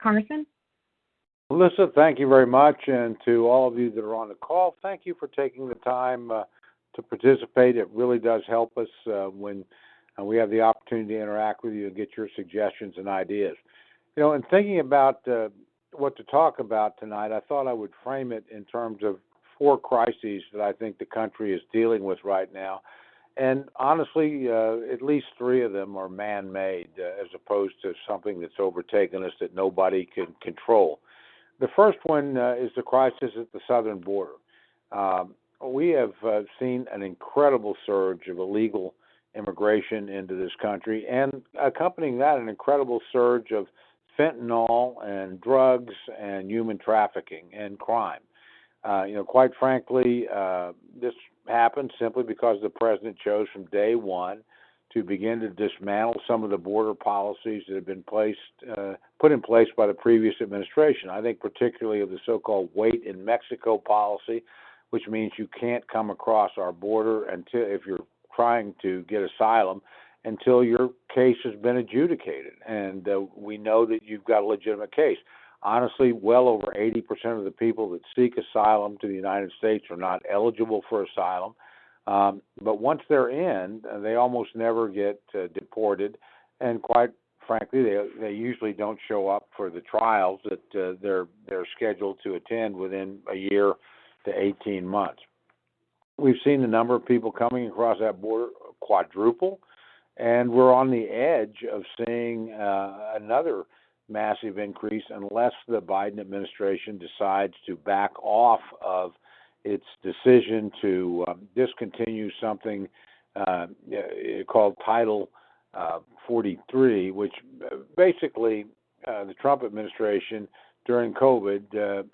Carson? Melissa, thank you very much. And to all of you that are on the call, thank you for taking the time to participate. It really does help us when we have the opportunity to interact with you and get your suggestions and ideas. You know, in thinking about what to talk about tonight, I thought I would frame it in terms of four crises that I think the country is dealing with right now. And honestly, at least three of them are man-made as opposed to something that's overtaken us that nobody can control. The first one is the crisis at the southern border. We have seen an incredible surge of illegal immigration into this country, and accompanying that, an incredible surge of fentanyl and drugs and human trafficking and crime. Quite frankly, this happened simply because the president chose from day one to begin to dismantle some of the border policies that have been put in place by the previous administration. I think particularly of the so-called wait in Mexico policy, which means you can't come across our border until, if you're trying to get asylum, until your case has been adjudicated, and we know that you've got a legitimate case. Honestly, well over 80% of the people that seek asylum to the United States are not eligible for asylum. But once they're in, they almost never get deported, and quite frankly, they usually don't show up for the trials that they're scheduled to attend within a year to 18 months. We've seen the number of people coming across that border quadruple, and we're on the edge of seeing another massive increase unless the Biden administration decides to back off of its decision to discontinue something called Title 43, which basically the Trump administration during COVID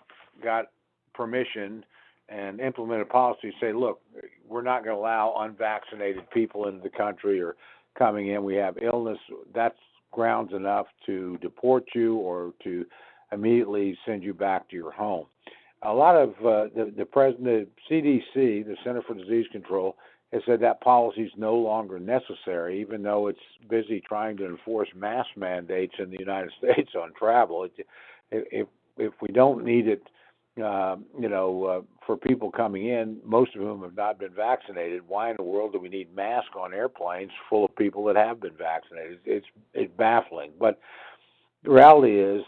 got permission and implemented policy to say, look, we're not going to allow unvaccinated people into the country or coming in. We have illness. That's grounds enough to deport you or to immediately send you back to your home. A lot of the CDC, the Center for Disease Control, has said that policy is no longer necessary, even though it's busy trying to enforce mask mandates in the United States on travel. If we don't need it, for people coming in, most of whom have not been vaccinated, why in the world do we need masks on airplanes full of people that have been vaccinated? It's baffling. But the reality is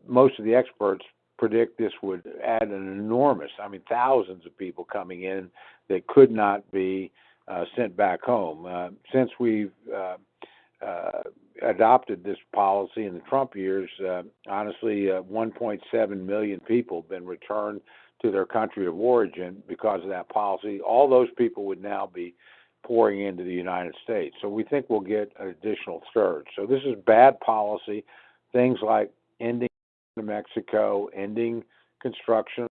most of the experts predict this would add an enormous, thousands of people coming in that could not be sent back home. Since we've adopted this policy in the Trump years, honestly, 1.7 million people have been returned to their country of origin because of that policy. All those people would now be pouring into the United States. So we think we'll get an additional surge. So this is bad policy. Things like ending Mexico, ending construction,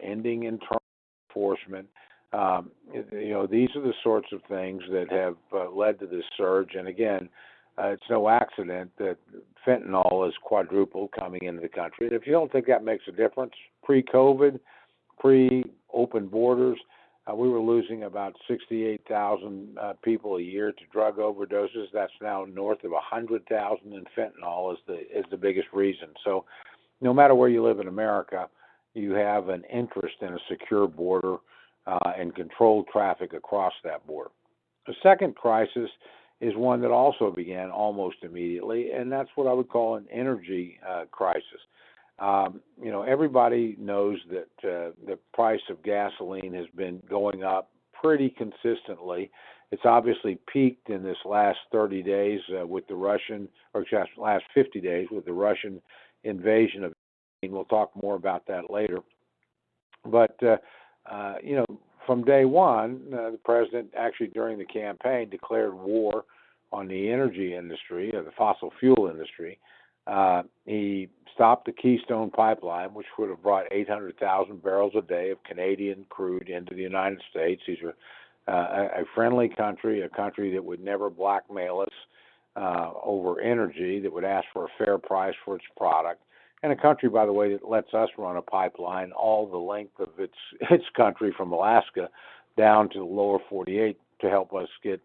ending internal enforcement. These are the sorts of things that have led to this surge. And again, it's no accident that fentanyl is quadrupled coming into the country. And if you don't think that makes a difference, pre-COVID, pre-open borders, we were losing about 68,000 people a year to drug overdoses. That's now north of 100,000, and fentanyl is the biggest reason. So no matter where you live in America, you have an interest in a secure border and controlled traffic across that border. The second crisis is one that also began almost immediately, and that's what I would call an energy crisis. Everybody knows that the price of gasoline has been going up pretty consistently. It's obviously peaked in this last 30 days with the Russian, or just last 50 days with the Russian invasion of Ukraine. We'll talk more about that later. But, from day one, the president actually during the campaign declared war on the energy industry, or the fossil fuel industry. He stopped the Keystone Pipeline, which would have brought 800,000 barrels a day of Canadian crude into the United States. These are a friendly country, a country that would never blackmail us over energy, that would ask for a fair price for its product, and a country, by the way, that lets us run a pipeline all the length of its country from Alaska down to the lower 48 to help us get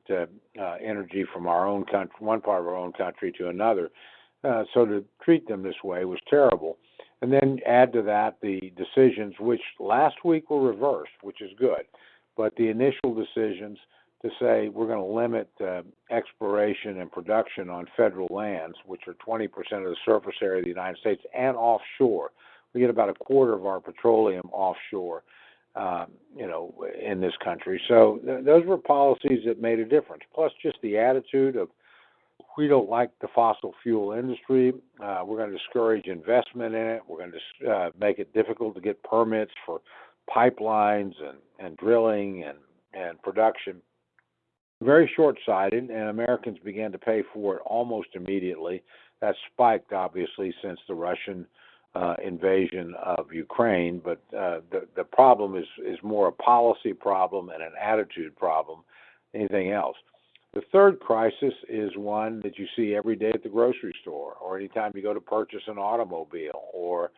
energy from our own country, one part of our own country, to another. So to treat them this way was terrible. And then add to that the decisions, which last week were reversed, which is good. But the initial decisions to say we're going to limit exploration and production on federal lands, which are 20% of the surface area of the United States, and offshore. We get about a quarter of our petroleum offshore, in this country. So those were policies that made a difference. Plus, just the attitude of we don't like the fossil fuel industry. We're going to discourage investment in it. We're going to make it difficult to get permits for pipelines and drilling and production. Very short-sighted, and Americans began to pay for it almost immediately. That spiked, obviously, since the Russian invasion of Ukraine. But the problem is more a policy problem and an attitude problem than anything else. The third crisis is one that you see every day at the grocery store, or anytime you go to purchase an automobile, or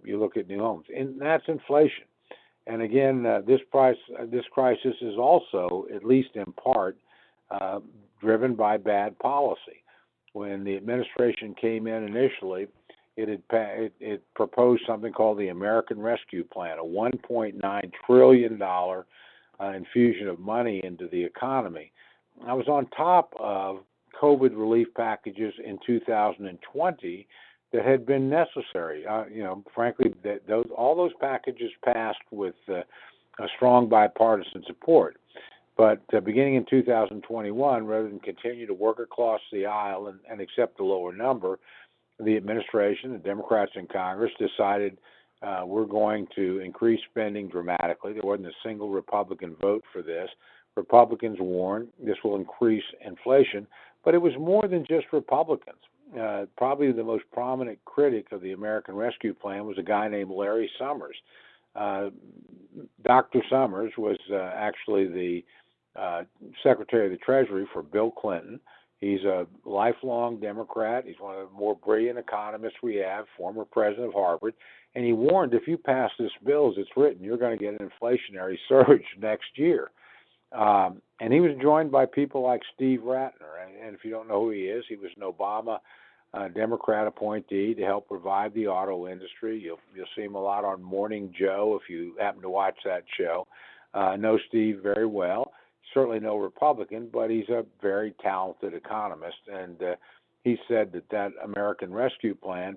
you look at new homes, and that's inflation. And again, this crisis is also, at least in part, driven by bad policy. When the administration came in initially, it proposed something called the American Rescue Plan, a $1.9 trillion infusion of money into the economy. I was on top of COVID relief packages in 2020 that had been necessary. Frankly, all those packages passed with a strong bipartisan support. But beginning in 2021, rather than continue to work across the aisle and accept a lower number, the administration, the Democrats in Congress, decided we're going to increase spending dramatically. There wasn't a single Republican vote for this. Republicans warned this will increase inflation, but it was more than just Republicans. Probably the most prominent critic of the American Rescue Plan was a guy named Larry Summers. Dr. Summers was actually the Secretary of the Treasury for Bill Clinton. He's a lifelong Democrat. He's one of the more brilliant economists we have, former president of Harvard. And he warned, if you pass this bill as it's written, you're going to get an inflationary surge next year. And he was joined by people like Steve Ratner. And if you don't know who he is, he was an Obama Democrat appointee to help revive the auto industry. You'll see him a lot on Morning Joe if you happen to watch that show. I know Steve very well. Certainly no Republican, but he's a very talented economist. And he said that American Rescue Plan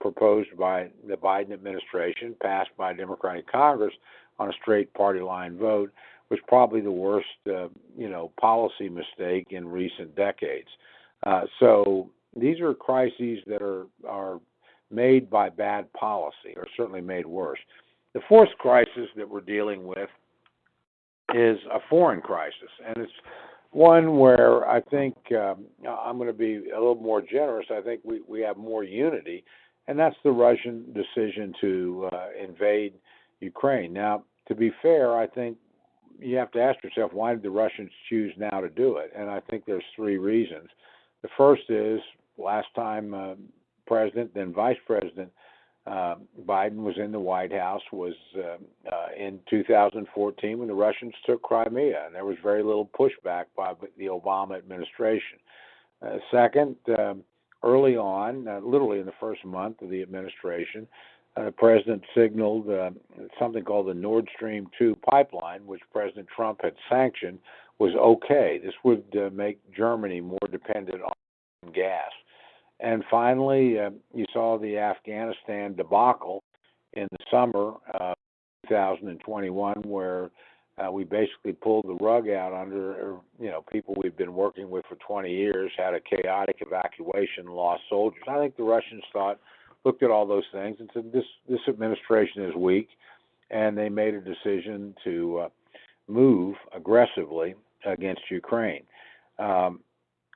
proposed by the Biden administration, passed by Democratic Congress on a straight party line vote, was probably the worst, policy mistake in recent decades. So these are crises that are made by bad policy, or certainly made worse. The fourth crisis that we're dealing with is a foreign crisis, and it's one where I think I'm going to be a little more generous. I think we have more unity, and that's the Russian decision to invade Ukraine. Now, to be fair, I think you have to ask yourself, why did the Russians choose now to do it? And I think there's three reasons. The first is last time President, then Vice President Biden was in the White House was in 2014 when the Russians took Crimea, and there was very little pushback by the Obama administration. Second, early on, literally in the first month of the administration, the president signaled something called the Nord Stream 2 pipeline, which President Trump had sanctioned, was okay. This would make Germany more dependent on gas. And finally, you saw the Afghanistan debacle in the summer of 2021, where we basically pulled the rug out under, people we've been working with for 20 years, had a chaotic evacuation, lost soldiers. I think the Russians looked at all those things and said, this administration is weak, and they made a decision to move aggressively against Ukraine.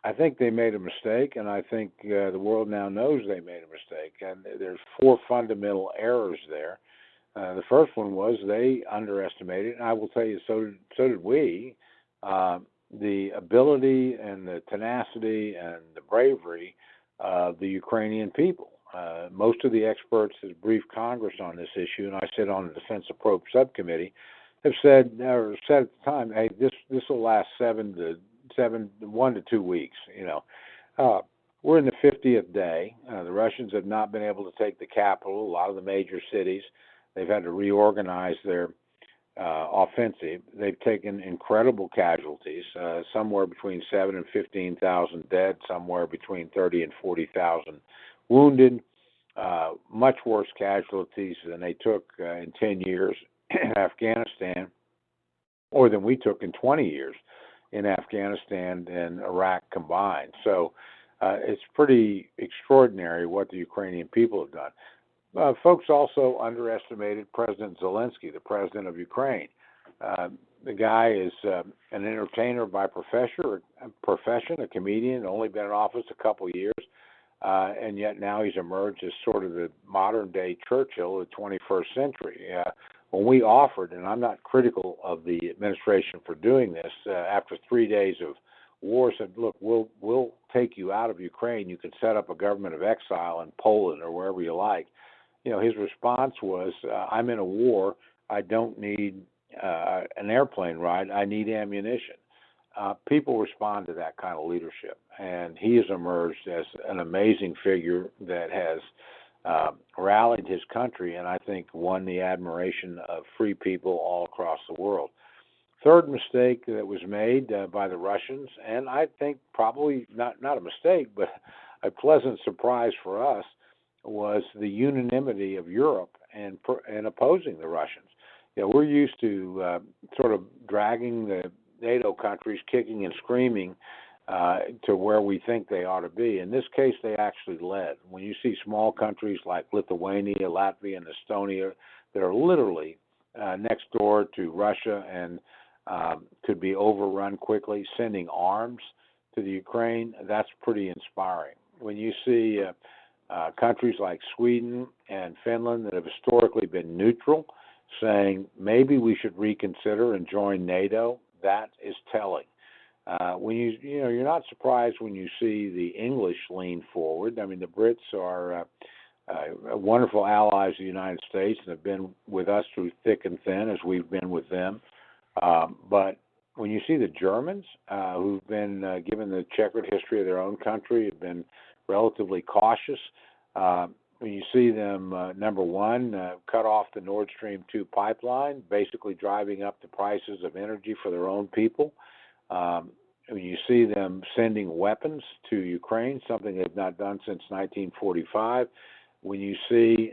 I think they made a mistake, and I think the world now knows they made a mistake. And there's four fundamental errors there. The first one was they underestimated, and I will tell you, so did we, the ability and the tenacity and the bravery of the Ukrainian people. Most of the experts that briefed Congress on this issue, and I sit on the Defense of Probe subcommittee, have said at the time, hey, this will last 1 to 2 weeks. We're in the 50th day. The Russians have not been able to take the capital, a lot of the major cities. They've had to reorganize their offensive. They've taken incredible casualties, somewhere between 7 and 15,000 dead, somewhere between 30 and 40,000 wounded. Much worse casualties than they took in 10 years in Afghanistan, or than we took in 20 years in Afghanistan and Iraq combined. So it's pretty extraordinary what the Ukrainian people have done. Folks also underestimated President Zelensky, the president of Ukraine. The guy is an entertainer by profession, a comedian, only been in office a couple of years, and yet now he's emerged as sort of the modern-day Churchill of the 21st century. When we offered, and I'm not critical of the administration for doing this, after 3 days of war, said, look, we'll take you out of Ukraine. You can set up a government of exile in Poland or wherever you like. His response was, I'm in a war. I don't need an airplane ride. I need ammunition. People respond to that kind of leadership, and he has emerged as an amazing figure that has rallied his country and I think won the admiration of free people all across the world. Third mistake that was made by the Russians, and I think probably not a mistake, but a pleasant surprise for us, was the unanimity of Europe in opposing the Russians. We're used to sort of dragging the NATO countries kicking and screaming to where we think they ought to be. In this case, they actually led. When you see small countries like Lithuania, Latvia, and Estonia that are literally next door to Russia and could be overrun quickly, sending arms to the Ukraine, that's pretty inspiring. When you see countries like Sweden and Finland that have historically been neutral saying maybe we should reconsider and join NATO, that is telling. When you're not surprised when you see the English lean forward. I mean, the Brits are wonderful allies of the United States and have been with us through thick and thin as we've been with them. But when you see the Germans, who've been given the checkered history of their own country, have been relatively cautious. When you see them, number one, cut off the Nord Stream 2 pipeline, basically driving up the prices of energy for their own people. When you see them sending weapons to Ukraine, something they've not done since 1945. When you see,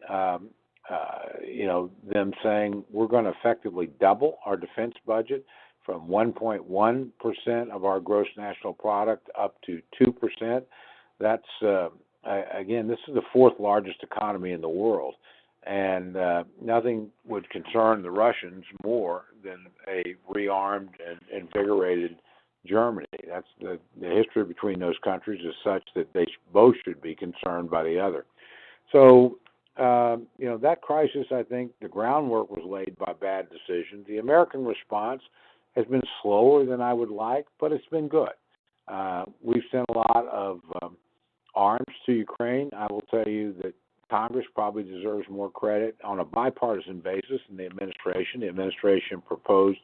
them saying we're going to effectively double our defense budget from 1.1% of our gross national product up to 2%, that's again, this is the fourth largest economy in the world, and nothing would concern the Russians more than a rearmed and invigorated Germany. That's the history between those countries is such that they both should be concerned by the other. So, that crisis, I think the groundwork was laid by bad decisions. The American response has been slower than I would like, but it's been good. We've sent a lot of arms to Ukraine. I will tell you that Congress probably deserves more credit on a bipartisan basis than the administration. The administration proposed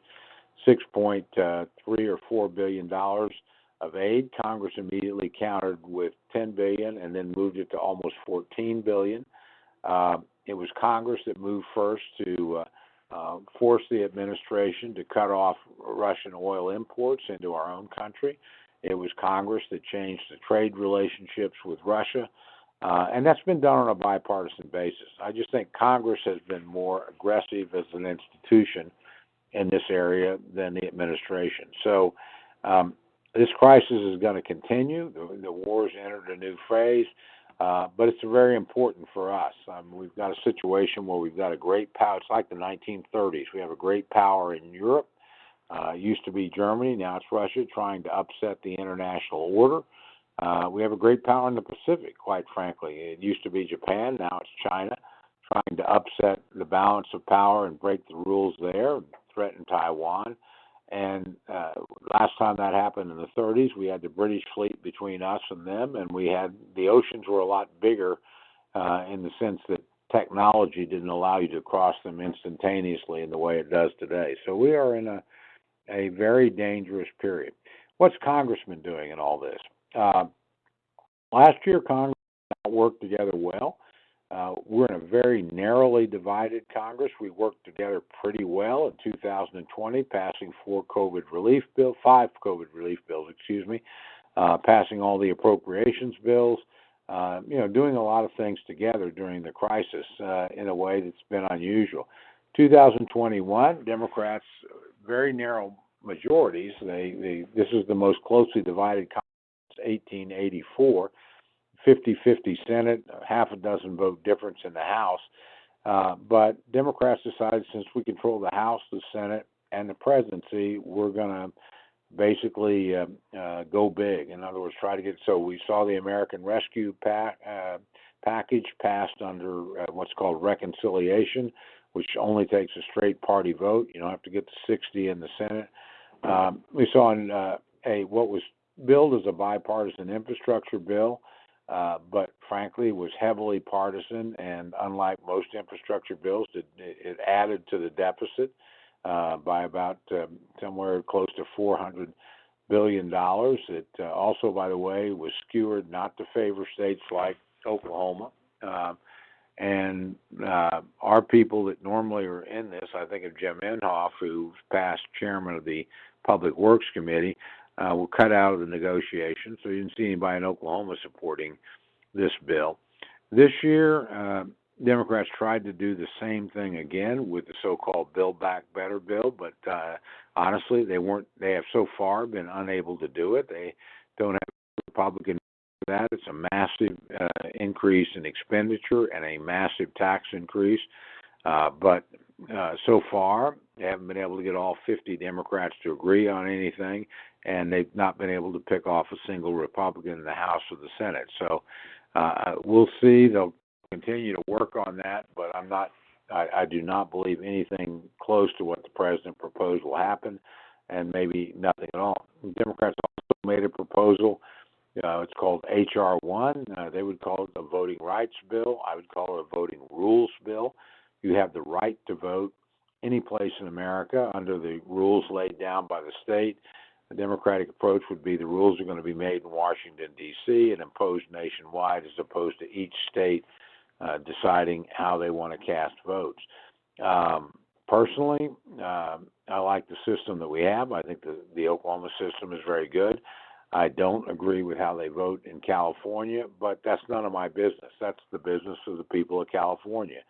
$6.3 or $4 billion of aid. Congress immediately countered with $10 billion and then moved it to almost $14 billion. It was Congress that moved first to force the administration to cut off Russian oil imports into our own country. It was Congress that changed the trade relationships with Russia, and that's been done on a bipartisan basis. I just think Congress has been more aggressive as an institution in this area than the administration. So this crisis is going to continue. The war has entered a new phase, but it's very important for us. We've got a situation where we've got a great power. It's like the 1930s. We have a great power in Europe. It used to be Germany, now it's Russia, trying to upset the international order. We have a great power in the Pacific, quite frankly. It used to be Japan, now it's China, trying to upset the balance of power and break the rules there, threaten Taiwan. And last time that happened in the 30s, we had the British fleet between us and them, and the oceans were a lot bigger in the sense that technology didn't allow you to cross them instantaneously in the way it does today. So we are in a very dangerous period. What's Congressman doing in all this? Last year, Congress worked together well. We're in a very narrowly divided Congress. We worked together pretty well in 2020, passing five COVID relief bills, passing all the appropriations bills, doing a lot of things together during the crisis in a way that's been unusual. 2021, Democrats, very narrow majorities. This is the most closely divided Congress since 1884. 50-50 Senate, half a dozen vote difference in the House. But Democrats decided since we control the House, the Senate, and the presidency, we're going to basically go big. In other words, try to get. So we saw the American Rescue package passed under what's called reconciliation, which only takes a straight party vote. You don't have to get to 60 in the Senate. We saw what was billed as a bipartisan infrastructure bill, but frankly was heavily partisan, and unlike most infrastructure bills, it added to the deficit by about somewhere close to $400 billion. It also, by the way, was skewered not to favor states like Oklahoma. And our people that normally are in this, I think of Jim Inhofe, who's past chairman of the Public Works Committee, were cut out of the negotiations. So you didn't see anybody in Oklahoma supporting this bill. This year, Democrats tried to do the same thing again with the so-called Build Back Better bill, but honestly, they have so far been unable to do it. They don't have Republican for that. It's a massive increase in expenditure and a massive tax increase. But so far, they haven't been able to get all 50 Democrats to agree on anything, and they've not been able to pick off a single Republican in the House or the Senate. So we'll see. They'll continue to work on that, but I do not believe anything close to what the president proposed will happen, and maybe nothing at all. The Democrats also made a proposal. It's called H.R. 1. They would call it a voting rights bill. I would call it a voting rules bill. You have the right to vote any place in America under the rules laid down by the state. The Democratic approach would be the rules are going to be made in Washington, D.C. and imposed nationwide as opposed to each state deciding how they want to cast votes. Personally, I like the system that we have. I think the Oklahoma system is very good. I don't agree with how they vote in California, but that's none of my business. That's the business of the people of California.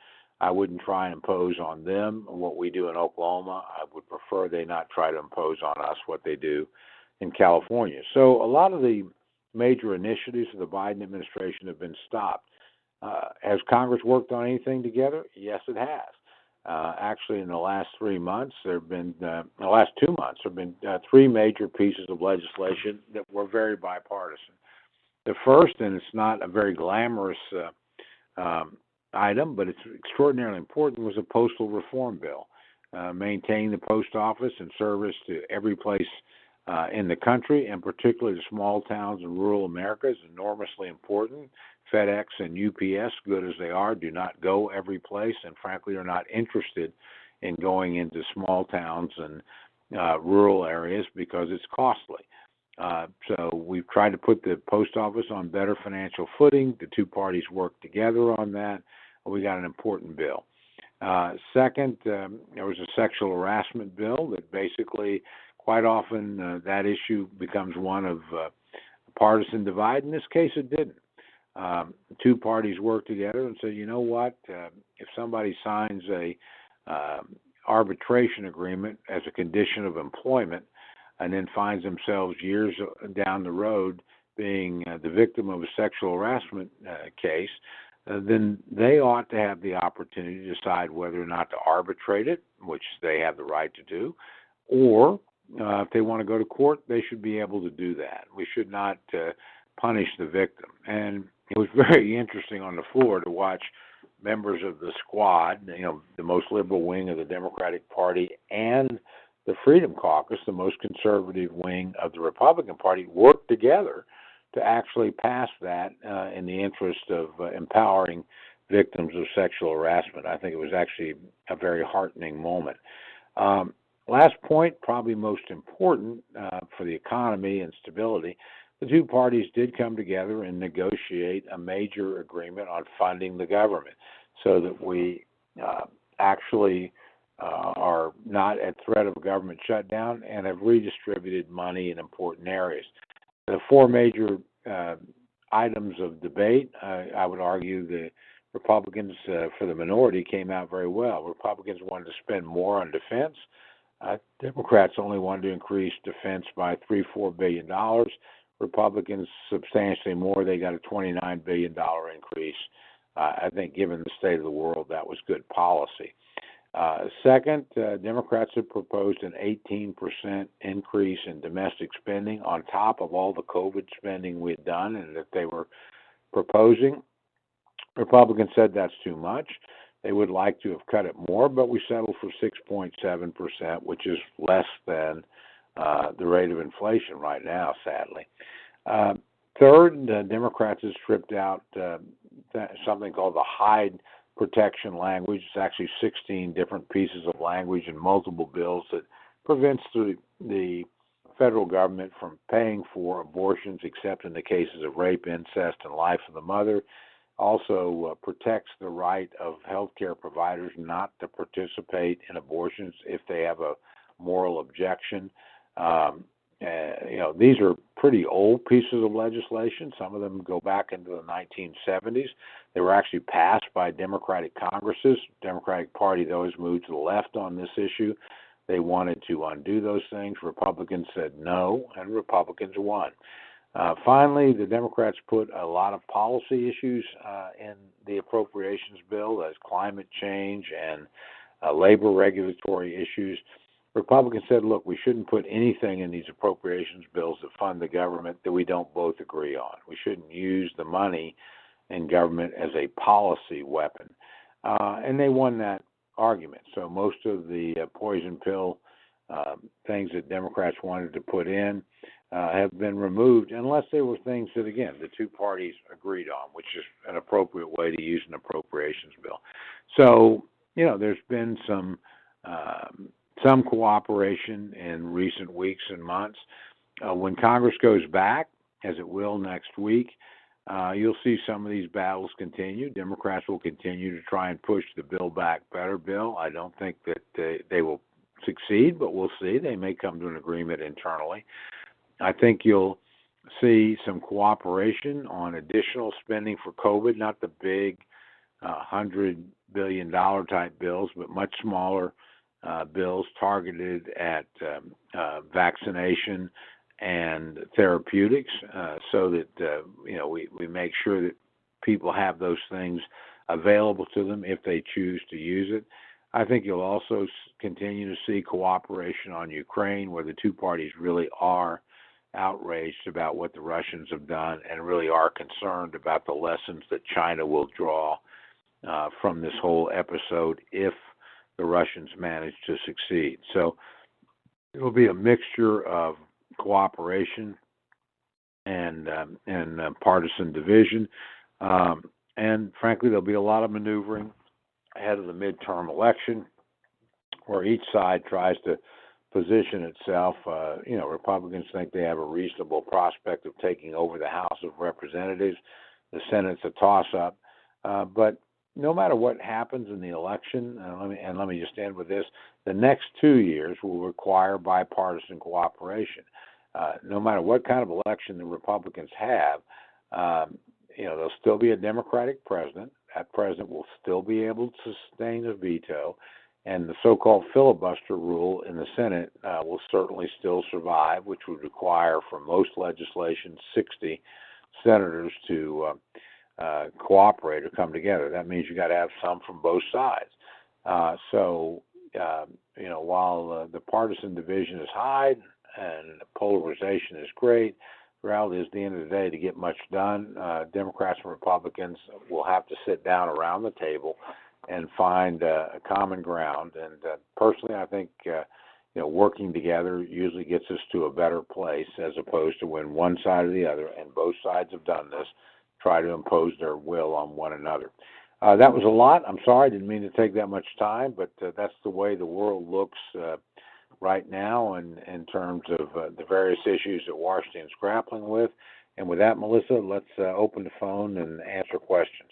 I wouldn't try and impose on them what we do in Oklahoma. I would prefer they not try to impose on us what they do in California. So a lot of the major initiatives of the Biden administration have been stopped. Has Congress worked on anything together? Yes, it has. Actually, in the last 3 months, there have been, the last 2 months, there have been three major pieces of legislation that were very bipartisan. The first, and it's not a very glamorous item, but it's extraordinarily important, was a postal reform bill. Maintaining the post office and service to every place in the country, and particularly the small towns and rural America, is enormously important. FedEx and UPS, good as they are, do not go every place, and frankly are not interested in going into small towns and rural areas because it's costly. So we've tried to put the post office on better financial footing. The two parties worked together on that. We got an important bill. Second, there was a sexual harassment bill that basically, quite often, that issue becomes one of partisan divide. In this case, it didn't. Two parties worked together and said, you know what, if somebody signs a arbitration agreement as a condition of employment and then finds themselves years down the road being the victim of a sexual harassment case, then they ought to have the opportunity to decide whether or not to arbitrate it, which they have the right to do, or if they want to go to court, they should be able to do that. We should not punish the victim. And it was very interesting on the floor to watch members of the squad, the most liberal wing of the Democratic Party, and the Freedom Caucus, the most conservative wing of the Republican Party, work together to actually pass that in the interest of empowering victims of sexual harassment. I think it was actually a very heartening moment. Last point, probably most important for the economy and stability, the two parties did come together and negotiate a major agreement on funding the government so that we actually are not at threat of a government shutdown and have redistributed money in important areas. The four major items of debate, I would argue the Republicans, for the minority, came out very well. Republicans wanted to spend more on defense. Democrats only wanted to increase defense by $3-4 billion. Republicans substantially more. They got a $29 billion increase. I think, given the state of the world, that was good policy. Second, Democrats have proposed an 18% increase in domestic spending on top of all the COVID spending we had done and that they were proposing. Republicans said that's too much. They would like to have cut it more, but we settled for 6.7%, which is less than the rate of inflation right now, sadly. Third, Democrats have stripped out something called the Hyde protection language. It's actually 16 different pieces of language in multiple bills that prevents the federal government from paying for abortions except in the cases of rape, incest, and life of the mother. Also protects the right of healthcare providers not to participate in abortions if they have a moral objection. These are pretty old pieces of legislation. Some of them go back into the 1970s. They were actually passed by Democratic Congresses. The Democratic Party, though, has moved to the left on this issue. They wanted to undo those things. Republicans said no, and Republicans won. Finally, the Democrats put a lot of policy issues in the appropriations bill, as climate change and labor regulatory issues. Republicans said, look, we shouldn't put anything in these appropriations bills that fund the government that we don't both agree on. We shouldn't use the money in government as a policy weapon. And they won that argument. So most of the poison pill things that Democrats wanted to put in have been removed, unless they were things that, again, the two parties agreed on, which is an appropriate way to use an appropriations bill. So, there's been some cooperation in recent weeks and months. When Congress goes back, as it will next week, you'll see some of these battles continue. Democrats will continue to try and push the Build Back Better bill. I don't think that they will succeed, but we'll see. They may come to an agreement internally. I think you'll see some cooperation on additional spending for COVID, not the big $100 billion type bills, but much smaller bills targeted at vaccination and therapeutics, so that we make sure that people have those things available to them if they choose to use it. I think you'll also continue to see cooperation on Ukraine, where the two parties really are outraged about what the Russians have done and really are concerned about the lessons that China will draw from this whole episode if the Russians manage to succeed. So it will be a mixture of cooperation and partisan division. And frankly, there'll be a lot of maneuvering ahead of the midterm election, where each side tries to position itself. Republicans think they have a reasonable prospect of taking over the House of Representatives. The Senate's a toss-up. But no matter what happens in the election, let me just end with this, the next 2 years will require bipartisan cooperation. No matter what kind of election the Republicans have, there'll still be a Democratic president. That president will still be able to sustain a veto, and the so-called filibuster rule in the Senate will certainly still survive, which would require, for most legislation, 60 senators to cooperate or come together. That means you got to have some from both sides. While the partisan division is high and polarization is great, the reality is, at the end of the day, to get much done, Democrats and Republicans will have to sit down around the table and find a common ground. And personally, I think working together usually gets us to a better place, as opposed to when one side or the other, and both sides have done this, try to impose their will on one another. That was a lot. I'm sorry, I didn't mean to take that much time, but that's the way the world looks right now in terms of the various issues that Washington's grappling with. And with that, Melissa, let's open the phone and answer questions.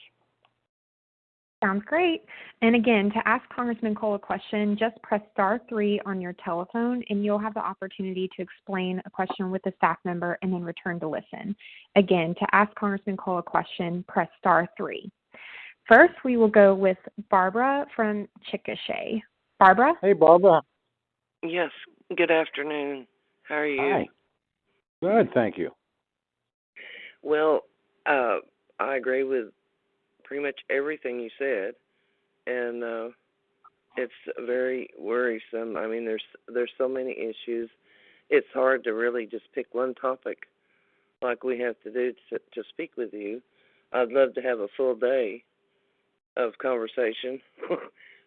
Sounds great. And again, to ask Congressman Cole a question, just press *3 on your telephone, and you'll have the opportunity to explain a question with a staff member and then return to listen. Again, to ask Congressman Cole a question, press *3. First, we will go with Barbara from Chickasha. Barbara? Hey, Barbara. Yes. Good afternoon. How are you? Hi. Good, thank you. Well, I agree with pretty much everything you said, and it's very worrisome. I mean, there's so many issues. It's hard to really just pick one topic like we have to do to speak with you. I'd love to have a full day of conversation,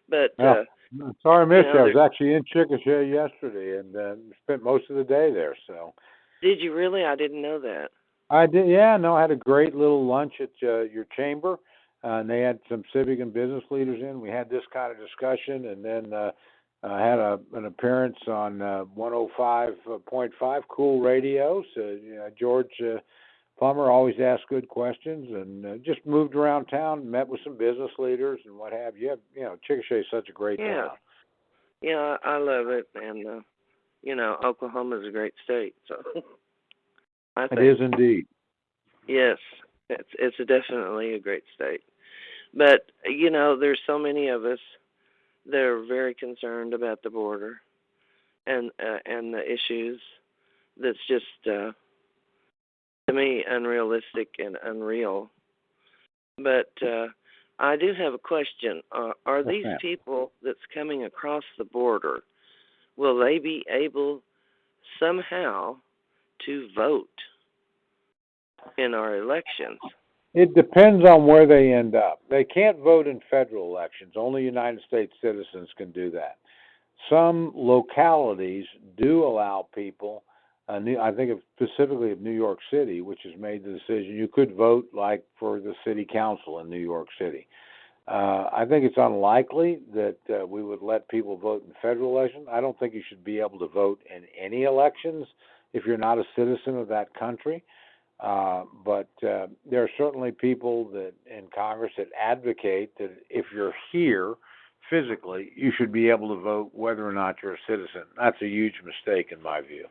but sorry I missed you. I was actually in Chickasha yesterday and spent most of the day there. So. Did you really? I didn't know that. I did. Yeah, no, I had a great little lunch at your chamber. And they had some civic and business leaders in. We had this kind of discussion, and then I had an appearance on 105.5 Cool Radio. So George Plummer always asks good questions, and just moved around town, met with some business leaders and what have you. Chickasha is such a great town. Yeah, I love it, and Oklahoma's a great state. So I think it is indeed. Yes, it's definitely a great state. But, there's so many of us that are very concerned about the border and the issues that's just, to me, unrealistic and unreal. But I do have a question. Are these people that's coming across the border, will they be able somehow to vote in our elections? It depends on where they end up. They can't vote in federal elections. Only United States citizens can do that. Some localities do allow people, I think specifically of New York City, which has made the decision, you could vote like for the city council in New York City. I think it's unlikely that we would let people vote in federal elections. I don't think you should be able to vote in any elections if you're not a citizen of that country. But there are certainly people that in Congress that advocate that if you're here physically, you should be able to vote whether or not you're a citizen. That's a huge mistake in my view.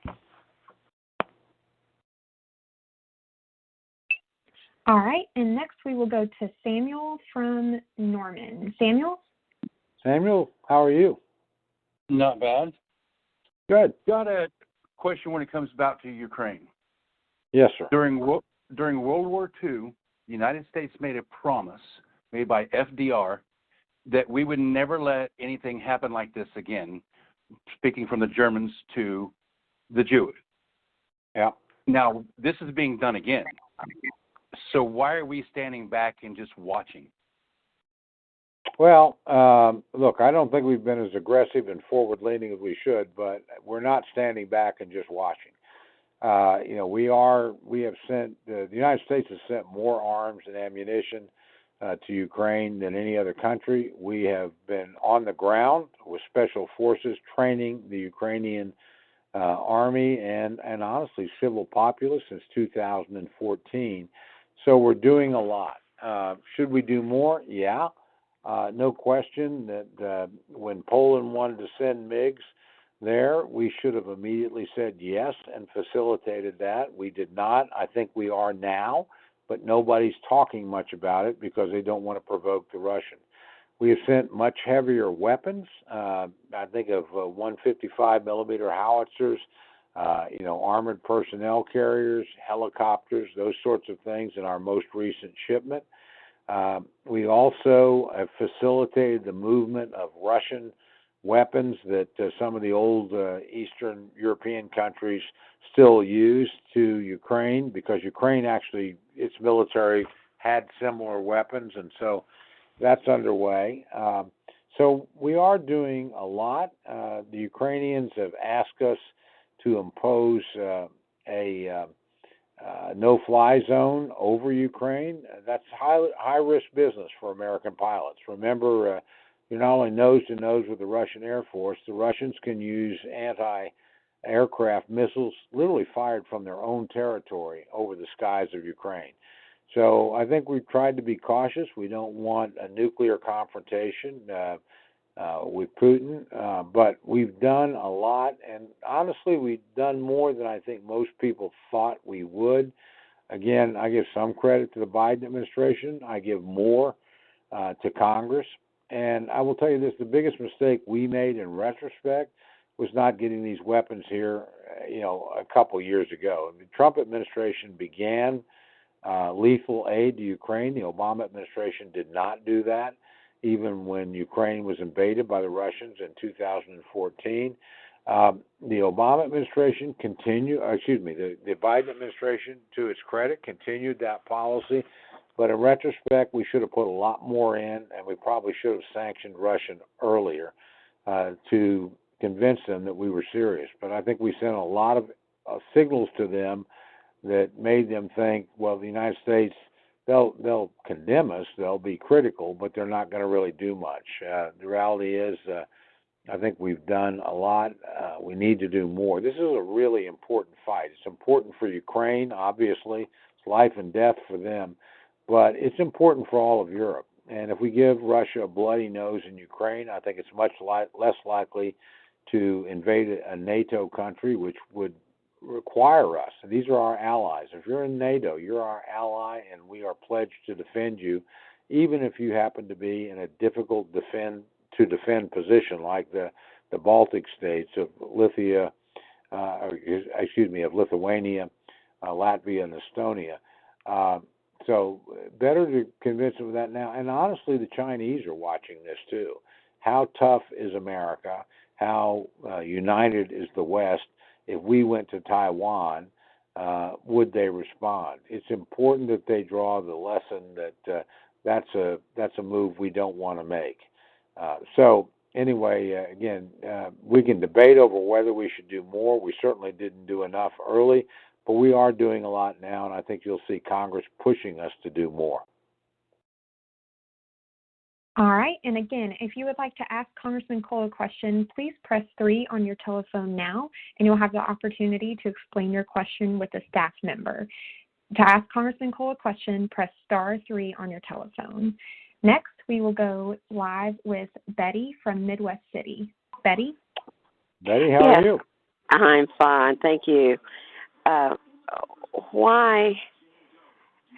All right, and next we will go to Samuel from Norman. Samuel? Samuel, how are you? Not bad. Good. Got a question when it comes about to Ukraine. Yes, sir. During World War II, the United States made a promise made by FDR that we would never let anything happen like this again, speaking from the Germans to the Jews. Yeah. Now, this is being done again. So why are we standing back and just watching? Well, look, I don't think we've been as aggressive and forward-leaning as we should, but we're not standing back and just watching. We have sent, the United States has sent more arms and ammunition to Ukraine than any other country. We have been on the ground with special forces training the Ukrainian army and honestly civil populace since 2014. So we're doing a lot. Should we do more? Yeah. No question that when Poland wanted to send MiGs there, we should have immediately said yes and facilitated that. We did not. I think we are now, but nobody's talking much about it because they don't want to provoke the Russians. We have sent much heavier weapons. I think of 155 millimeter howitzers, armored personnel carriers, helicopters, those sorts of things in our most recent shipment. We also have facilitated the movement of Russian weapons that some of the old Eastern European countries still use to Ukraine, because Ukraine actually, its military had similar weapons, and so that's underway. So we are doing a lot. The Ukrainians have asked us to impose a no-fly zone over Ukraine. That's high-risk business for American pilots. Remember, you're not only nose to nose with the Russian Air Force, the Russians can use anti-aircraft missiles literally fired from their own territory over the skies of Ukraine. So I think we've tried to be cautious. We don't want a nuclear confrontation with Putin, but we've done a lot, and honestly, we've done more than I think most people thought we would. Again, I give some credit to the Biden administration. I give more to Congress. And I will tell you this, the biggest mistake we made in retrospect was not getting these weapons here, a couple years ago. The Trump administration began lethal aid to Ukraine. The Obama administration did not do that, even when Ukraine was invaded by the Russians in 2014. The Obama administration the Biden administration, to its credit, continued that policy. But in retrospect, we should have put a lot more in, and we probably should have sanctioned Russia earlier to convince them that we were serious. But I think we sent a lot of signals to them that made them think, well, the United States, they'll condemn us, they'll be critical, but they're not going to really do much. The reality is, I think we've done a lot. We need to do more. This is a really important fight. It's important for Ukraine, obviously. It's life and death for them. But it's important for all of Europe. And if we give Russia a bloody nose in Ukraine, I think it's much less likely to invade a NATO country, which would require us. And these are our allies. If you're in NATO, you're our ally, and we are pledged to defend you, even if you happen to be in a difficult defend position like the Baltic states of Lithuania, Latvia, and Estonia. So better to convince them of that now. And honestly, the Chinese are watching this too. How tough is America? How united is the West? If we went to Taiwan, would they respond? It's important that they draw the lesson that that's a move we don't want to make. So anyway, again, we can debate over whether we should do more. We certainly didn't do enough early, but we are doing a lot now, and I think you'll see Congress pushing us to do more. All right. And again, if you would like to ask Congressman Cole a question, please press 3 on your telephone now, and you'll have the opportunity to explain your question with a staff member. To ask Congressman Cole a question, press *3 on your telephone. Next, we will go live with Betty from Midwest City. Betty? Betty, how are you? I'm fine, thank you. Why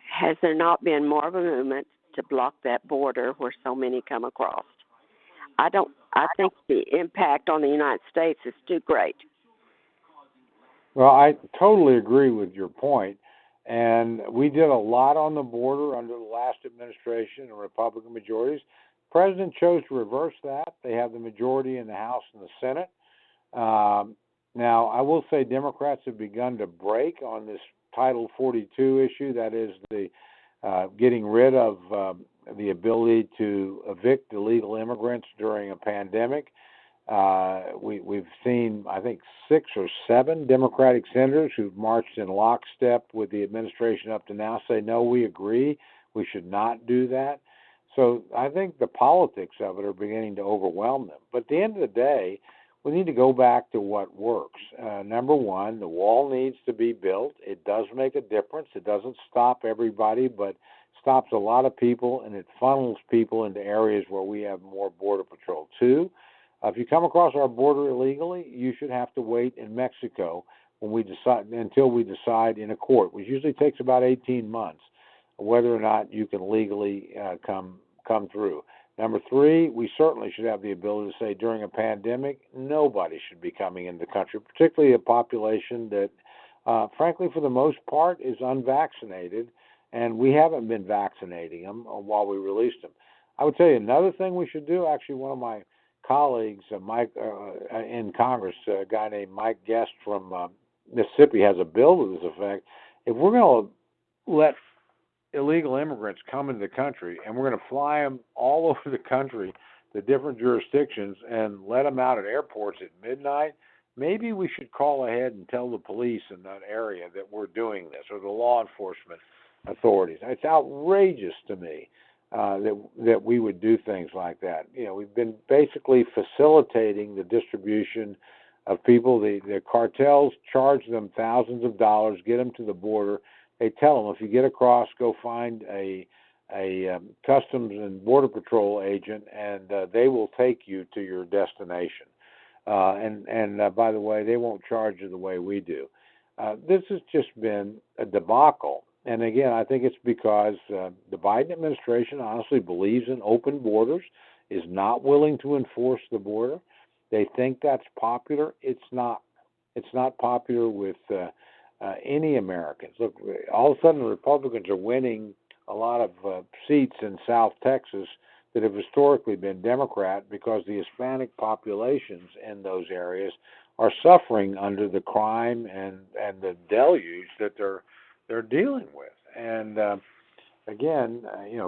has there not been more of a movement to block that border where so many come across? I think the impact on the United States is too great. Well, I totally agree with your point. And we did a lot on the border under the last administration and Republican majorities. The president chose to reverse that. They have the majority in the House and the Senate. Now, I will say Democrats have begun to break on this Title 42 issue, that is the getting rid of the ability to evict illegal immigrants during a pandemic. We've seen, I think, 6 or 7 Democratic senators who've marched in lockstep with the administration up to now say, no, we agree, we should not do that. So I think the politics of it are beginning to overwhelm them. But at the end of the day, we need to go back to what works. Number one, the wall needs to be built. It does make a difference. It doesn't stop everybody, but stops a lot of people, and it funnels people into areas where we have more border patrol. 2, if you come across our border illegally, you should have to wait in Mexico until we decide in a court, which usually takes about 18 months, whether or not you can legally come through. Number 3, we certainly should have the ability to say during a pandemic, nobody should be coming into the country, particularly a population that, frankly, for the most part, is unvaccinated, and we haven't been vaccinating them while we released them. I would tell you another thing we should do. Actually, one of my colleagues, Mike, in Congress, a guy named Mike Guest from Mississippi, has a bill to this effect. If we're going to let illegal immigrants come into the country and we're going to fly them all over the country to different jurisdictions and let them out at airports at midnight, maybe we should call ahead and tell the police in that area that we're doing this, or the law enforcement authorities. It's outrageous to me that we would do things like that. We've been basically facilitating the distribution of people. The cartels charge them thousands of dollars, get them to the border. They tell them, if you get across, go find a Customs and Border Patrol agent, and they will take you to your destination. And by the way, they won't charge you the way we do. This has just been a debacle. And again, I think it's because the Biden administration honestly believes in open borders, is not willing to enforce the border. They think that's popular. It's not. It's not popular with any Americans. Look, all of a sudden the Republicans are winning a lot of seats in South Texas that have historically been Democrat, because the Hispanic populations in those areas are suffering under the crime and the deluge that they're dealing with. And again,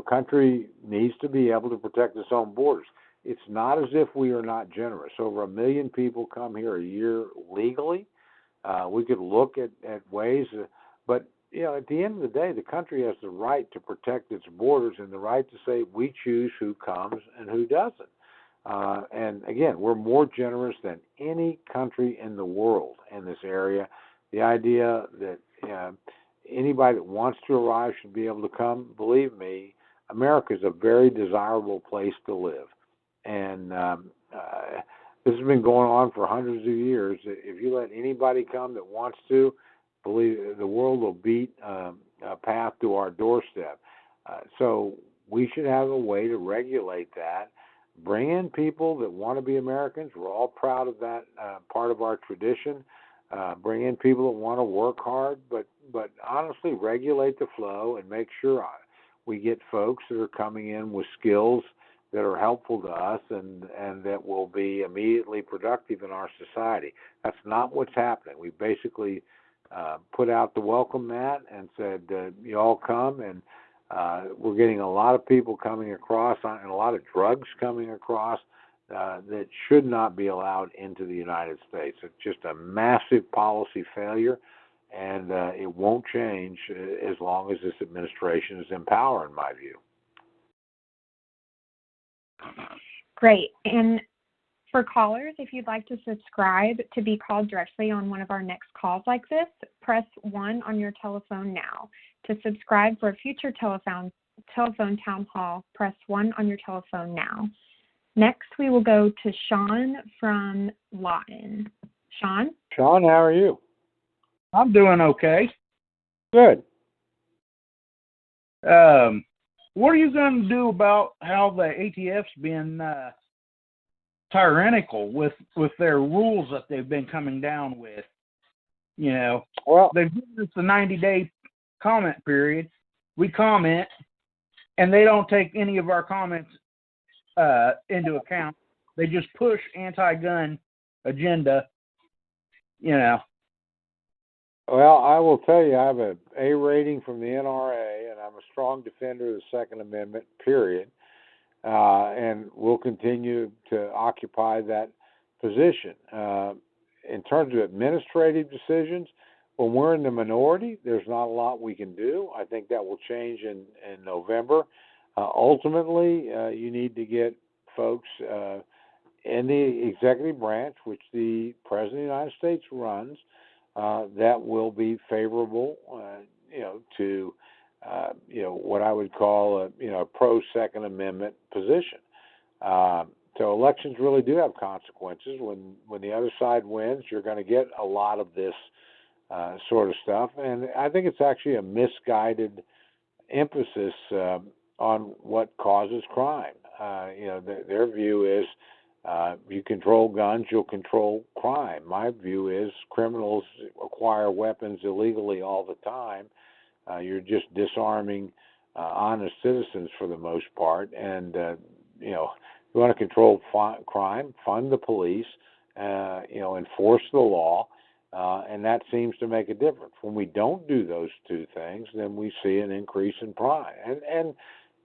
country needs to be able to protect its own borders. It's not as if we are not generous. Over 1 million people come here a year legally. We could look at ways, but at the end of the day, the country has the right to protect its borders and the right to say we choose who comes and who doesn't. And again, we're more generous than any country in the world in this area. The idea that anybody that wants to arrive should be able to come, believe me, America is a very desirable place to live. And this has been going on for hundreds of years. If you let anybody come that wants to, believe the world will beat a path to our doorstep. So we should have a way to regulate that. Bring in people that want to be Americans. We're all proud of that part of our tradition. Bring in people that want to work hard, but honestly regulate the flow and make sure we get folks that are coming in with skills that are helpful to us and that will be immediately productive in our society. That's not what's happening. We basically put out the welcome mat and said, you all come, and we're getting a lot of people coming across and a lot of drugs coming across that should not be allowed into the United States. It's just a massive policy failure, and it won't change as long as this administration is in power, in my view. Great. And for callers, if you'd like to subscribe to be called directly on one of our next calls like this, press 1 on your telephone now. To subscribe for a future telephone town hall, press 1 on your telephone now. Next, we will go to Sean from Lawton. Sean? Sean, how are you? I'm doing okay. Good. What are you going to do about how the ATF's been tyrannical with their rules that they've been coming down with? Well, they've given us the 90-day comment period. We comment, and they don't take any of our comments into account. They just push anti-gun agenda, Well, I will tell you, I have an A rating from the NRA, and I'm a strong defender of the Second Amendment, period. And we'll continue to occupy that position. In terms of administrative decisions, when we're in the minority, there's not a lot we can do. I think that will change in November. Ultimately, you need to get folks in the executive branch, which the President of the United States runs, that will be favorable, to what I would call a pro-Second Amendment position. So elections really do have consequences. When the other side wins, you're going to get a lot of this sort of stuff, and I think it's actually a misguided emphasis on what causes crime. Their view is you control guns, you'll control crime. My view is criminals acquire weapons illegally all the time. You're just disarming honest citizens for the most part. And, you want to control crime, fund the police, enforce the law, and that seems to make a difference. When we don't do those two things, then we see an increase in crime. And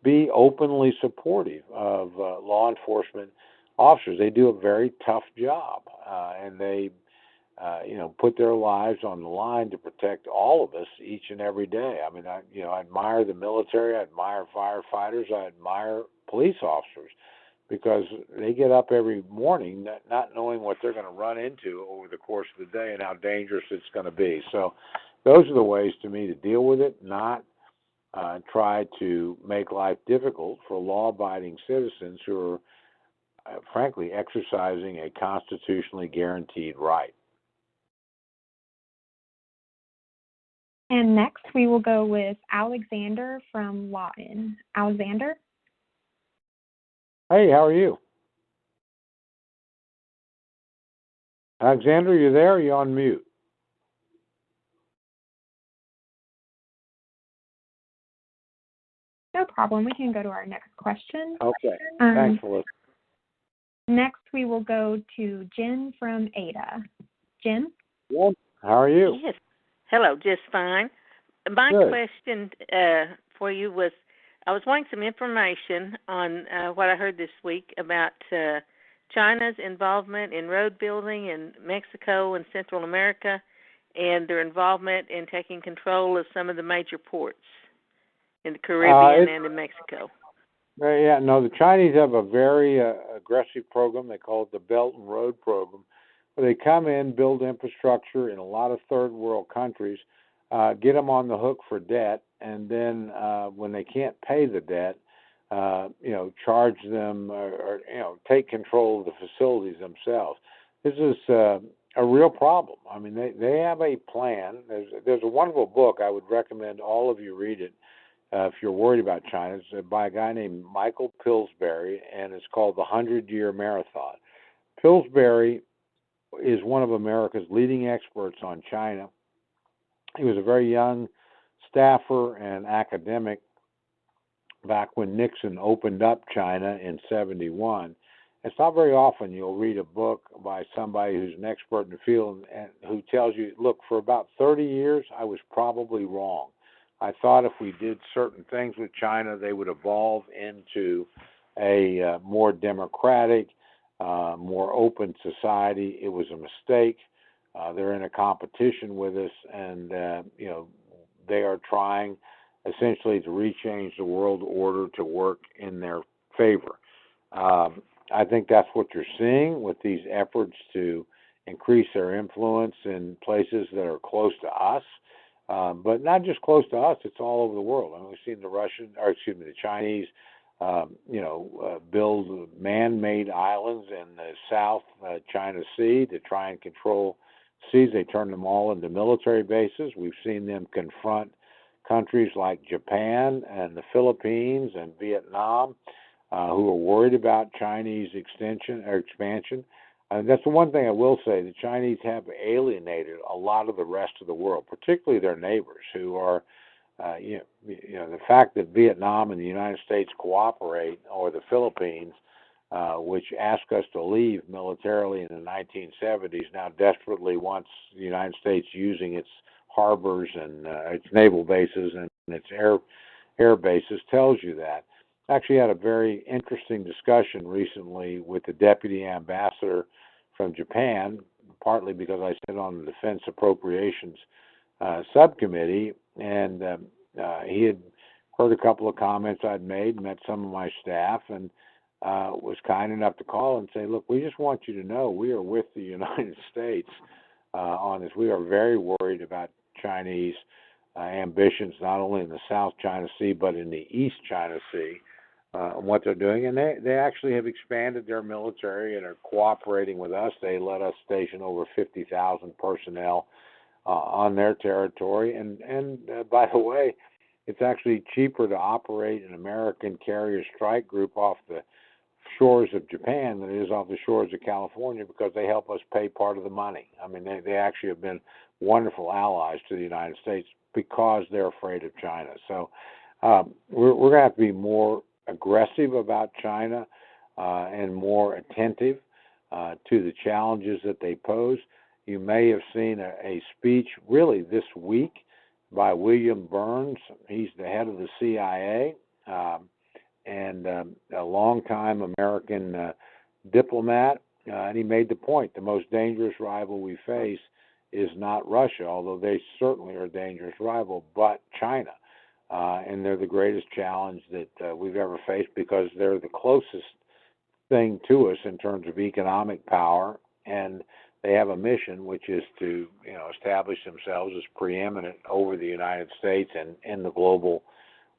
be openly supportive of law enforcement officers. They do a very tough job, and they put their lives on the line to protect all of us each and every day. I mean, I admire the military, I admire firefighters, I admire police officers because they get up every morning not knowing what they're going to run into over the course of the day and how dangerous it's going to be. So those are the ways to me to deal with it, not try to make life difficult for law-abiding citizens who are, frankly, exercising a constitutionally guaranteed right. And next, we will go with Alexander from Lawton. Alexander? Hey, how are you? Alexander, you there? Or are you on mute? No problem. We can go to our next question. Okay. Thanks for listening. Next, we will go to Jen from Ada. Jen? Jen, how are you? Yes. Hello, just fine. My Good. question for you was, I was wanting some information on what I heard this week about China's involvement in road building in Mexico and Central America, and their involvement in taking control of some of the major ports in the Caribbean and in Mexico. The Chinese have a very aggressive program. They call it the Belt and Road Program, where they come in, build infrastructure in a lot of third world countries, get them on the hook for debt, and then when they can't pay the debt, charge them or take control of the facilities themselves. This is a real problem. I mean, they have a plan. There's a wonderful book. I would recommend all of you read it if you're worried about China. It's by a guy named Michael Pillsbury, and it's called The 100-Year Marathon. Pillsbury is one of America's leading experts on China. He was a very young staffer and academic back when Nixon opened up China in 1971. It's not very often you'll read a book by somebody who's an expert in the field and who tells you, look, for about 30 years, I was probably wrong. I thought if we did certain things with China, they would evolve into a more democratic, more open society. It was a mistake. They're in a competition with us, and they are trying essentially to rechange the world order to work in their favor. I think that's what you're seeing with these efforts to increase their influence in places that are close to us. But not just close to us, it's all over the world. I mean, we've seen the Chinese, build man-made islands in the South China Sea to try and control seas. They turn them all into military bases. We've seen them confront countries like Japan and the Philippines and Vietnam, who are worried about Chinese expansion. And that's the one thing I will say. The Chinese have alienated a lot of the rest of the world, particularly their neighbors, who are, the fact that Vietnam and the United States cooperate, or the Philippines, which asked us to leave militarily in the 1970s, now desperately wants the United States using its harbors and its naval bases and its air bases, tells you that. I actually had a very interesting discussion recently with the deputy ambassador from Japan, partly because I sit on the Defense Appropriations subcommittee, and he had heard a couple of comments I'd made, met some of my staff, and was kind enough to call and say, look, we just want you to know we are with the United States on this. We are very worried about Chinese ambitions, not only in the South China Sea, but in the East China Sea, and what they're doing. And they actually have expanded their military and are cooperating with us. They let us station over 50,000 personnel on their territory. And by the way, it's actually cheaper to operate an American carrier strike group off the shores of Japan than it is off the shores of California, because they help us pay part of the money. I mean, they actually have been wonderful allies to the United States because they're afraid of China. So we're going to have to be more aggressive about China and more attentive to the challenges that they pose. You may have seen a speech really this week by William Burns. He's the head of the CIA and a longtime American diplomat and he made the point, the most dangerous rival we face is not Russia, although they certainly are a dangerous rival, but China. And they're the greatest challenge that we've ever faced because they're the closest thing to us in terms of economic power, and they have a mission, which is to establish themselves as preeminent over the United States and in the global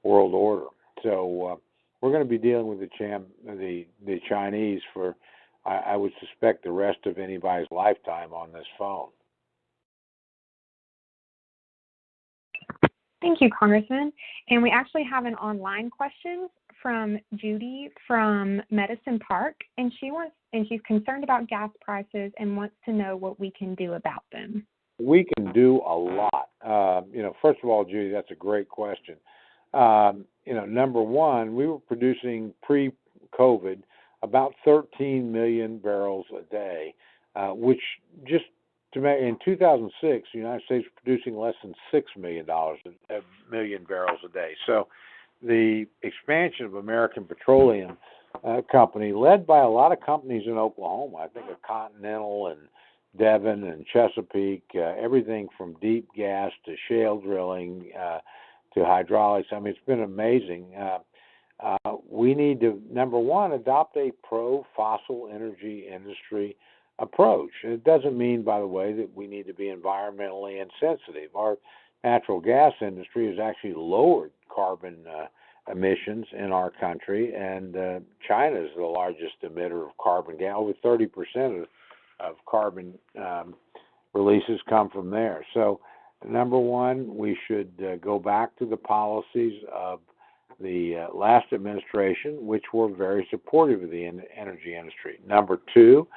world order. So we're going to be dealing with the Chinese for, I would suspect, the rest of anybody's lifetime on this phone. Thank you, Congressman. And we actually have an online question from Judy from Medicine Park, and she's concerned about gas prices and wants to know what we can do about them. We can do a lot. First of all, Judy, that's a great question. Number one, we were producing pre-COVID about 13 million barrels a day, which just in 2006, the United States was producing less than $6 million barrels a day. So the expansion of American Petroleum Company, led by a lot of companies in Oklahoma, I think of Continental and Devon and Chesapeake, everything from deep gas to shale drilling to hydraulics. I mean, it's been amazing. We need to, number one, adopt a pro-fossil energy industry approach. It doesn't mean, by the way, that we need to be environmentally insensitive. Our natural gas industry has actually lowered carbon emissions in our country, and China is the largest emitter of carbon gas. Over 30% of carbon releases come from there. So, number one, we should go back to the policies of the last administration, which were very supportive of the energy industry. Number two,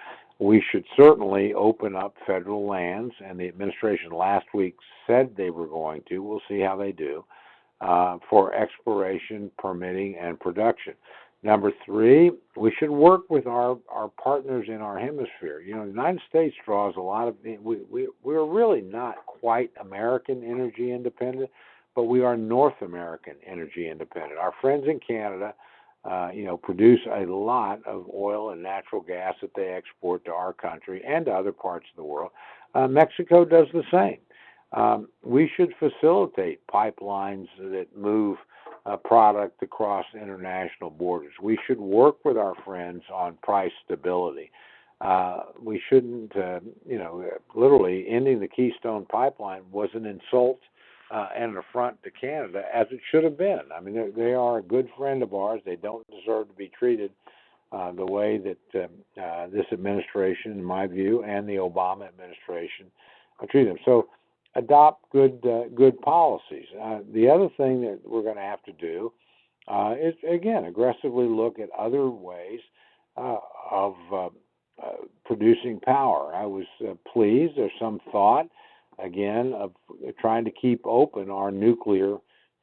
we should certainly open up federal lands, and the administration last week said they were going to. We'll see how they do, for exploration, permitting, and production. Number three, we should work with our partners in our hemisphere. The United States draws a lot of, we're really not quite American energy independent, but we are North American energy independent. Our friends in Canada, produce a lot of oil and natural gas that they export to our country and to other parts of the world. Mexico does the same. We should facilitate pipelines that move product across international borders. We should work with our friends on price stability. We shouldn't, literally ending the Keystone Pipeline was an insult and an affront to Canada, as it should have been. I mean, they are a good friend of ours. They don't deserve to be treated the way that this administration, in my view, and the Obama administration treat them. So adopt good policies. The other thing that we're going to have to do is, again, aggressively look at other ways of producing power. I was pleased. There's some thought, again, of trying to keep open our nuclear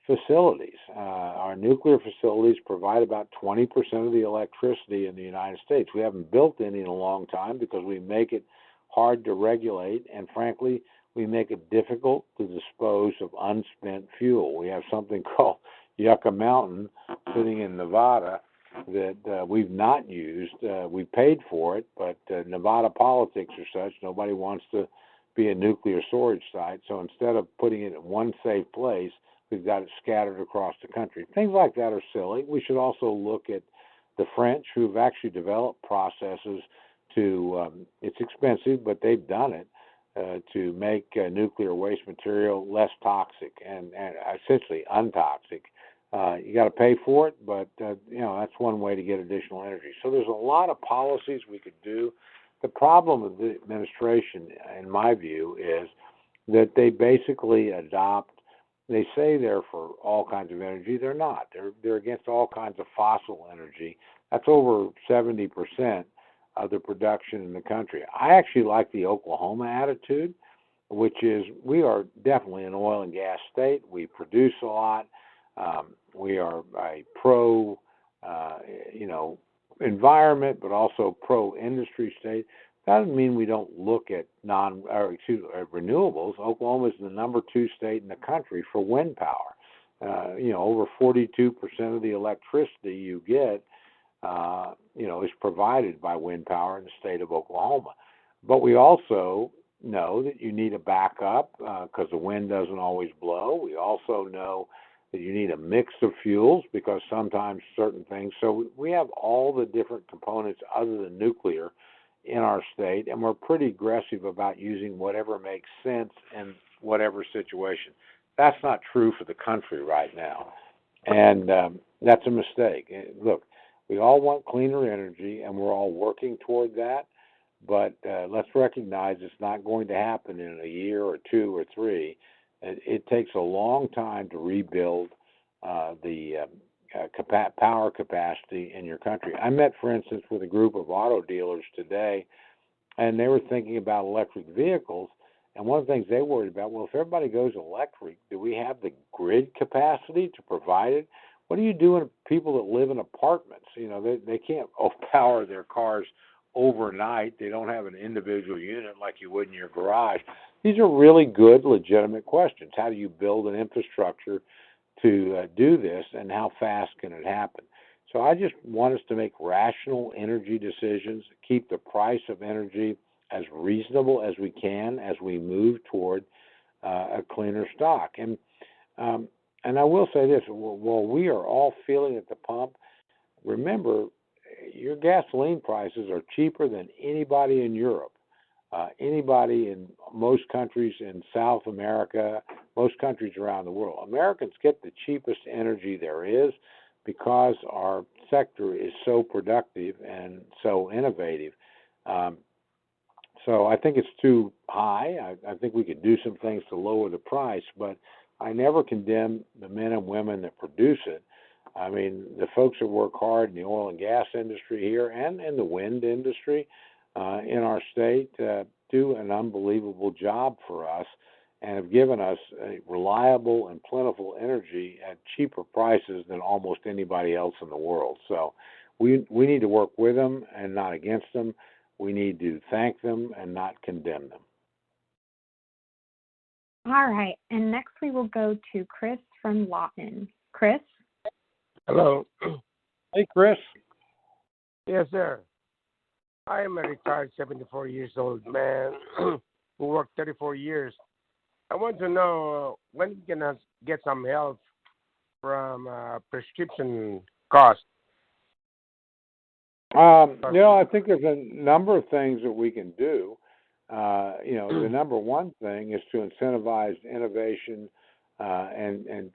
facilities. Our nuclear facilities provide about 20% of the electricity in the United States. We haven't built any in a long time because we make it hard to regulate, and frankly, we make it difficult to dispose of unspent fuel. We have something called Yucca Mountain sitting in Nevada that we've not used. We paid for it, but Nevada politics are such, nobody wants to be a nuclear storage site. So instead of putting it in one safe place, we've got it scattered across the country. Things like that are silly. We should also look at the French, who've actually developed processes to, it's expensive, but they've done it, to make nuclear waste material less toxic and essentially untoxic. You got to pay for it, but that's one way to get additional energy. So there's a lot of policies we could do. The problem with the administration, in my view, is that they basically they say they're for all kinds of energy. They're not. They're against all kinds of fossil energy. That's over 70% of the production in the country. I actually like the Oklahoma attitude, which is we are definitely an oil and gas state. We produce a lot. We are a pro, environment, but also pro-industry state. That doesn't mean we don't look at renewables. Oklahoma is the number 2 state in the country for wind power. Over 42% of the electricity you get is provided by wind power in the state of Oklahoma. But we also know that you need a backup because the wind doesn't always blow. We also know that you need a mix of fuels because sometimes certain things. So we have all the different components other than nuclear in our state, and we're pretty aggressive about using whatever makes sense in whatever situation. That's not true for the country right now, and that's a mistake. Look, we all want cleaner energy, and we're all working toward that, but let's recognize it's not going to happen in a year or two or three. It takes a long time to rebuild the power capacity in your country. I met, for instance, with a group of auto dealers today, and they were thinking about electric vehicles. And one of the things they worried about, well, if everybody goes electric, do we have the grid capacity to provide it? What do you do with people that live in apartments? They can't power their cars overnight. They don't have an individual unit like you would in your garage. These are really good, legitimate questions. How do you build an infrastructure to do this, and how fast can it happen? So I just want us to make rational energy decisions, keep the price of energy as reasonable as we can as we move toward a cleaner stock. And I will say this, while we are all feeling at the pump, remember, your gasoline prices are cheaper than anybody in Europe, anybody in most countries in South America, most countries around the world. Americans get the cheapest energy there is because our sector is so productive and so innovative. So I think it's too high. I think we could do some things to lower the price, but I never condemn the men and women that produce it. I mean, the folks that work hard in the oil and gas industry here and in the wind industry in our state do an unbelievable job for us and have given us a reliable and plentiful energy at cheaper prices than almost anybody else in the world. So we need to work with them and not against them. We need to thank them and not condemn them. All right. And next we will go to Chris from Lawton. Chris? Hello. Hey, Chris. Yes, sir. I am a retired 74 years old man who worked 34 years. I want to know when we can get some help from prescription costs. I think there's a number of things that we can do. The number one thing is to incentivize innovation and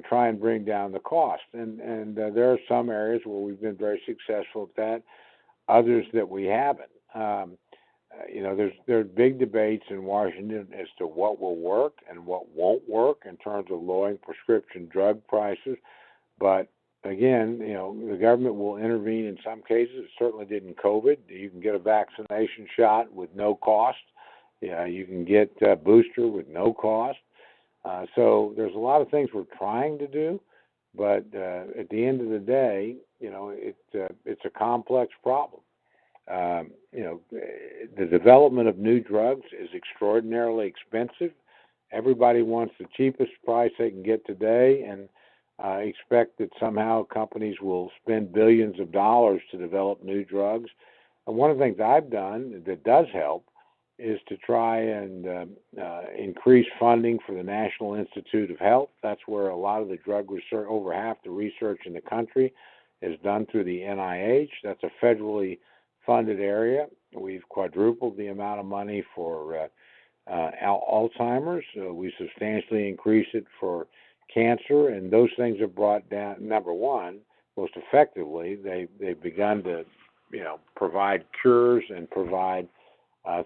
try and bring down the cost. And there are some areas where we've been very successful at that, others that we haven't. There's big debates in Washington as to what will work and what won't work in terms of lowering prescription drug prices. But again, the government will intervene in some cases. It certainly did in COVID. You can get a vaccination shot with no cost. You can get a booster with no cost. So there's a lot of things we're trying to do, but at the end of the day, it's a complex problem. The development of new drugs is extraordinarily expensive. Everybody wants the cheapest price they can get today, and expect that somehow companies will spend billions of dollars to develop new drugs. And one of the things I've done that does help is to try and increase funding for the National Institute of Health. That's where a lot of the drug research, over half the research in the country, is done through the NIH. That's a federally funded area. We've quadrupled the amount of money for Alzheimer's. We substantially increased it for cancer, and those things have brought down, number one, most effectively, they've begun to provide cures and provide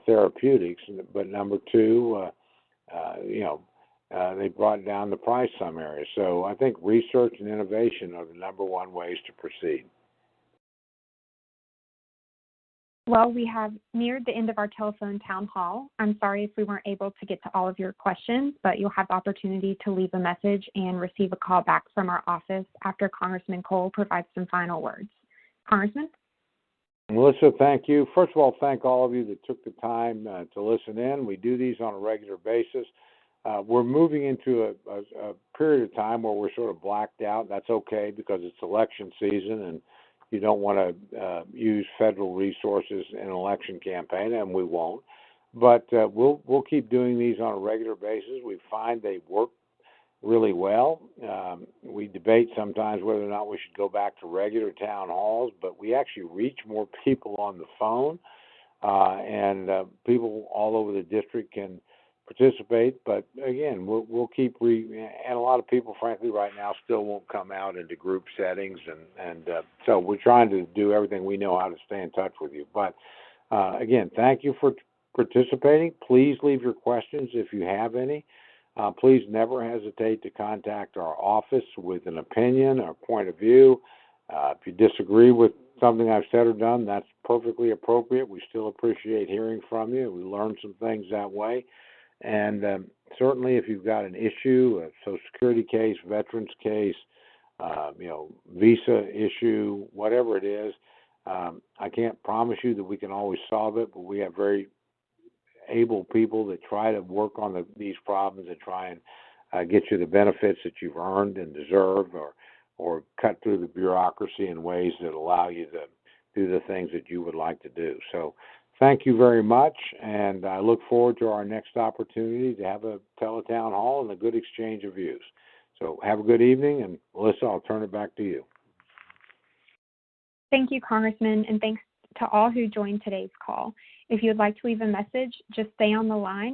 therapeutics, but number two, they brought down the price some areas. So I think research and innovation are the number one ways to proceed. Well, we have neared the end of our telephone town hall. I'm sorry if we weren't able to get to all of your questions, but you'll have the opportunity to leave a message and receive a call back from our office after Congressman Cole provides some final words. Congressman? Melissa, thank you. First of all, thank all of you that took the time to listen in. We do these on a regular basis. We're moving into a period of time where we're sort of blacked out. That's okay because it's election season, and you don't want to use federal resources in an election campaign, and we won't. But we'll keep doing these on a regular basis. We find they work really well. We debate sometimes whether or not we should go back to regular town halls, but we actually reach more people on the phone, and people all over the district can participate. But again, we'll keep and a lot of people, frankly, right now still won't come out into group settings, and so we're trying to do everything we know how to stay in touch with you. But again, thank you for participating. Please leave your questions if you have any. Please never hesitate to contact our office with an opinion or point of view. If you disagree with something I've said or done, that's perfectly appropriate. We still appreciate hearing from you. We learn some things that way. And certainly if you've got an issue, a Social Security case, veterans case, visa issue, whatever it is, I can't promise you that we can always solve it, but we have very able people that try to work on these problems and try and get you the benefits that you've earned and deserve, or cut through the bureaucracy in ways that allow you to do the things that you would like to do. So thank you very much, and I look forward to our next opportunity to have a teletown hall and a good exchange of views. So have a good evening, and Melissa, I'll turn it back to you. Thank you, Congressman, and thanks to all who joined today's call. If you would like to leave a message, just stay on the line